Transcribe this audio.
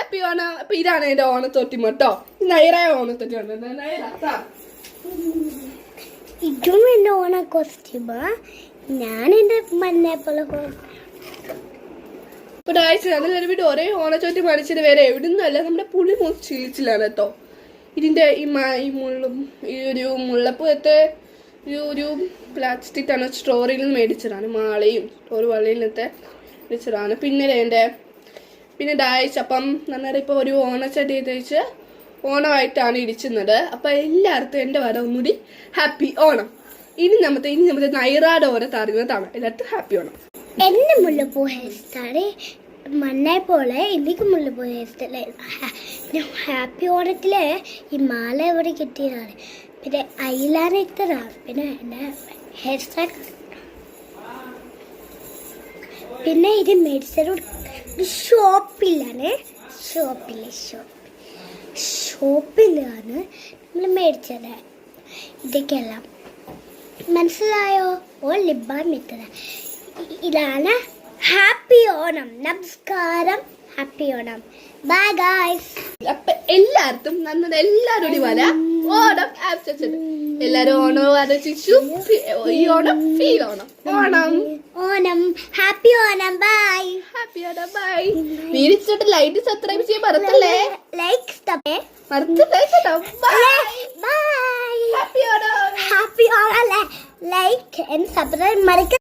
Happy Onam. അപ്പൊ ഇതാണ് എന്റെ ഓണത്തൊട്ടി കേട്ടോ. നൈറായ ഓണത്തൊട്ടി ഉണ്ട്. ഇതും എന്റെ ഓണ കോസ്റ്റ്യൂമാ. ഞാൻ എന്റെ മഞ്ഞപ്പുള്ള ഇപ്പൊ ആഴ്ച ഞങ്ങൾ വീട് ഒരേ ഓണച്ചോട്ടി മടിച്ചത് വേറെ എവിടുന്നല്ല നമ്മുടെ പുളി ചീച്ചിലാണ് കേട്ടോ. ഇതിന്റെ ഈ മുള്ളും ഈ ഒരു മുള്ളപ്പൂത്തെ ഒരു പ്ലാസ്റ്റിക് ആണ് സ്റ്റോറിൽ നിന്ന് മേടിച്ചതാണ്. മാളയും ഒരു വള്ളിയിൽ നിന്നത്തെ മേടിച്ചതാണ്. പിന്നെ ഡാഴ്ച അപ്പം നന്നായിട്ട് ഇപ്പൊ ഒരു ഓണച്ചട്ടി തേച്ച് ഓണമായിട്ടാണ് ഇടിച്ചുന്നത്. അപ്പൊ എല്ലാവർക്കും എന്റെ വര ഒന്നുകൂടി ഹാപ്പി ഓണം. ഇനി നമ്മുടെ നൈറാടെ ഓരോ തറിയുന്നതാണ്. എല്ലാവർക്കും ഹാപ്പി ഓണം. എന്റെ മുല്ലപ്പൂ ഹെയർ സ്റ്റൈല് മണ്ണായി പോലെ എനിക്ക് മുല്ലപ്പൂ ഹെയർ സ്റ്റൈല്. ഹാപ്പി ഓണത്തില് ഈ മാല ഇവിടെ കിട്ടിയതാണ്. പിന്നെ ഐലാന ഇട്ടതാണ്. പിന്നെ എന്റെ ഹെയർ സ്റ്റൈൽ പിന്നെ ഇത് മേടിച്ചൊരു ഷോപ്പിലാണ് നമ്മൾ മേടിച്ചത്. ഇതൊക്കെയെല്ലാം മനസ്സിലായോ? ഓ ലിബാൻ ഇട്ടത്. ഇതാണ് ഹാപ്പി ഓണം. നമസ്കാരം. ഹാപ്പി ഓണം. Bye guys. അപ്പൊ എല്ലാവർക്കും എല്ലാവരോടും വര ഓണം ആശംസിച്ചത്. എല്ലാരും ഓണം ആലോചിച്ചു. ഈ Onam feel Onam happy Onam. Bye. Happy Onam. Bye. Video like subscribe ചെയ്യാൻ മറക്കല്ലേ. മറക്കല്ലേ കേട്ടോ. Bye. Happy Onam. Like and subscribe മറക്ക.